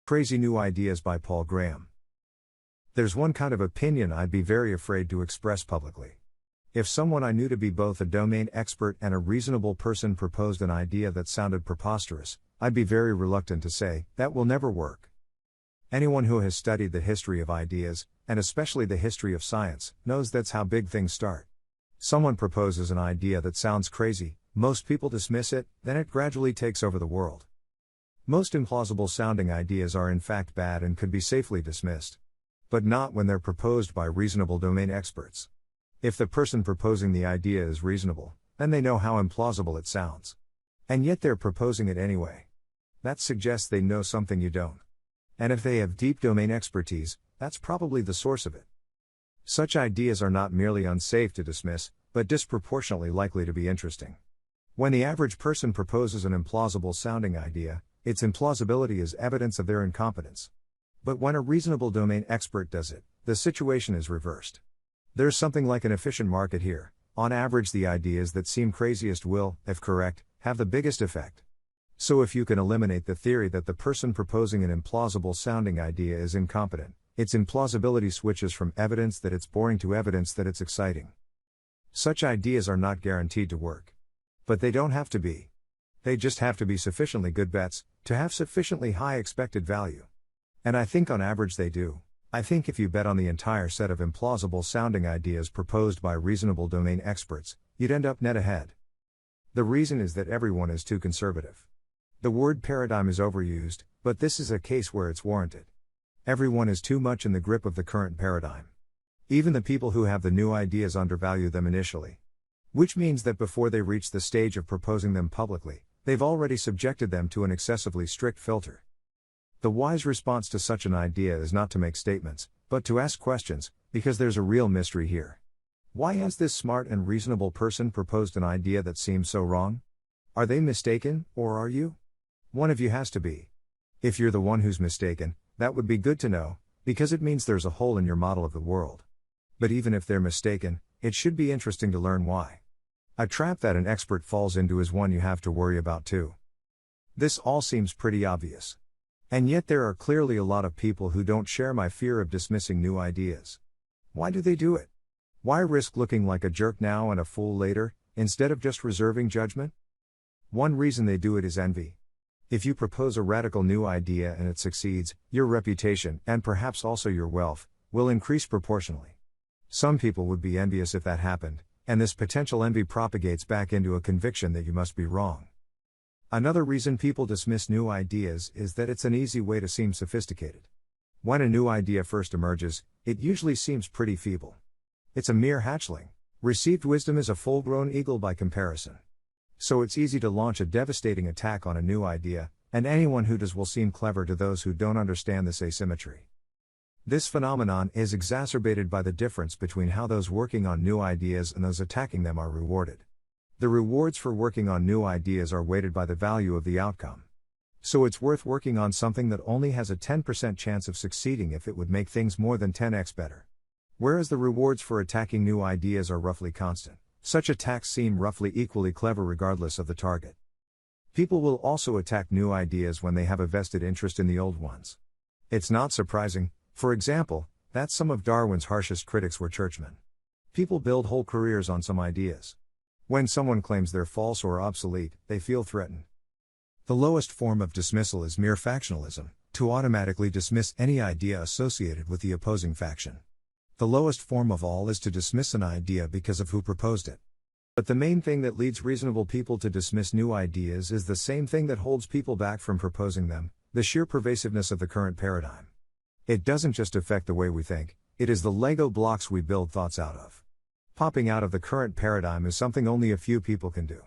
Crazy New Ideas by Paul Graham. There's one kind of opinion I'd be very afraid to express publicly. If someone I knew to be both a domain expert and a reasonable person proposed an idea that sounded preposterous, I'd be very reluctant to say, that will never work. Anyone who has studied the history of ideas, and especially the history of science, knows that's how big things start. Someone proposes an idea that sounds crazy, most people dismiss it, then it gradually takes over the world. Most implausible sounding ideas are in fact bad and could be safely dismissed. But not when they're proposed by reasonable domain experts. If the person proposing the idea is reasonable, then they know how implausible it sounds. And yet they're proposing it anyway. That suggests they know something you don't. And if they have deep domain expertise, that's probably the source of it. Such ideas are not merely unsafe to dismiss, but disproportionately likely to be interesting. When the average person proposes an implausible sounding idea, its implausibility is evidence of their incompetence. But when a reasonable domain expert does it, the situation is reversed. There's something like an efficient market here. On average, the ideas that seem craziest will, if correct, have the biggest effect. So if you can eliminate the theory that the person proposing an implausible sounding idea is incompetent, its implausibility switches from evidence that it's boring to evidence that it's exciting. Such ideas are not guaranteed to work. But they don't have to be. They just have to be sufficiently good bets, to have sufficiently high expected value. And I think on average they do. I think if you bet on the entire set of implausible sounding ideas proposed by reasonable domain experts, you'd end up net ahead. The reason is that everyone is too conservative. The word paradigm is overused, but this is a case where it's warranted. Everyone is too much in the grip of the current paradigm. Even the people who have the new ideas undervalue them initially. Which means that before they reach the stage of proposing them publicly, they've already subjected them to an excessively strict filter. The wise response to such an idea is not to make statements, but to ask questions, because there's a real mystery here. Why has this smart and reasonable person proposed an idea that seems so wrong? Are they mistaken, or are you? One of you has to be. If you're the one who's mistaken, that would be good to know, because it means there's a hole in your model of the world. But even if they're mistaken, it should be interesting to learn why. A trap that an expert falls into is one you have to worry about too. This all seems pretty obvious. And yet there are clearly a lot of people who don't share my fear of dismissing new ideas. Why do they do it? Why risk looking like a jerk now and a fool later, instead of just reserving judgment? One reason they do it is envy. If you propose a radical new idea and it succeeds, your reputation, and perhaps also your wealth, will increase proportionally. Some people would be envious if that happened, and this potential envy propagates back into a conviction that you must be wrong. Another reason people dismiss new ideas is that it's an easy way to seem sophisticated. When a new idea first emerges, it usually seems pretty feeble. It's a mere hatchling. Received wisdom is a full-grown eagle by comparison. So it's easy to launch a devastating attack on a new idea, and anyone who does will seem clever to those who don't understand this asymmetry. This phenomenon is exacerbated by the difference between how those working on new ideas and those attacking them are rewarded. The rewards for working on new ideas are weighted by the value of the outcome. So it's worth working on something that only has a 10% chance of succeeding if it would make things more than 10x better. Whereas the rewards for attacking new ideas are roughly constant, such attacks seem roughly equally clever regardless of the target. People will also attack new ideas when they have a vested interest in the old ones. It's not surprising, for example, that some of Darwin's harshest critics were churchmen. People build whole careers on some ideas. When someone claims they're false or obsolete, they feel threatened. The lowest form of dismissal is mere factionalism, to automatically dismiss any idea associated with the opposing faction. The lowest form of all is to dismiss an idea because of who proposed it. But the main thing that leads reasonable people to dismiss new ideas is the same thing that holds people back from proposing them, the sheer pervasiveness of the current paradigm. It doesn't just affect the way we think, it is the Lego blocks we build thoughts out of. Popping out of the current paradigm is something only a few people can do.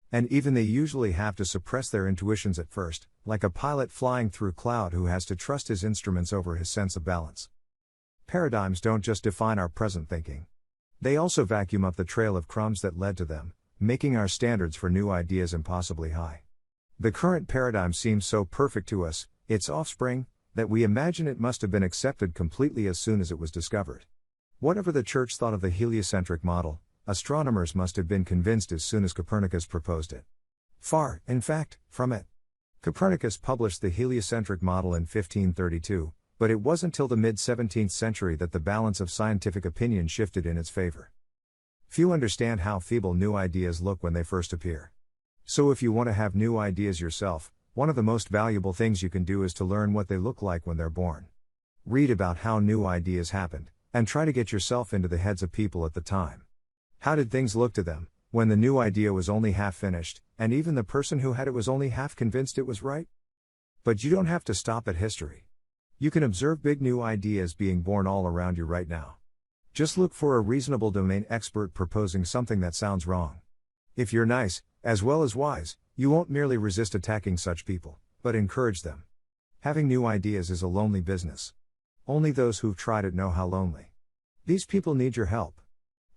And even they usually have to suppress their intuitions at first, like a pilot flying through cloud who has to trust his instruments over his sense of balance. Paradigms don't just define our present thinking. They also vacuum up the trail of crumbs that led to them, making our standards for new ideas impossibly high. The current paradigm seems so perfect to us, its offspring, that we imagine it must have been accepted completely as soon as it was discovered. Whatever the church thought of the heliocentric model, astronomers must have been convinced as soon as Copernicus proposed it. Far, in fact, from it. Copernicus published the heliocentric model in 1532, but it wasn't till the mid-17th century that the balance of scientific opinion shifted in its favor. Few understand how feeble new ideas look when they first appear. So if you want to have new ideas yourself, one of the most valuable things you can do is to learn what they look like when they're born. Read about how new ideas happened, and try to get yourself into the heads of people at the time. How did things look to them, when the new idea was only half finished, and even the person who had it was only half convinced it was right? But you don't have to stop at history. You can observe big new ideas being born all around you right now. Just look for a reasonable domain expert proposing something that sounds wrong. If you're nice, as well as wise, you won't merely resist attacking such people, but encourage them. Having new ideas is a lonely business. Only those who've tried it know how lonely. These people need your help.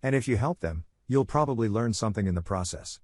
And if you help them, you'll probably learn something in the process.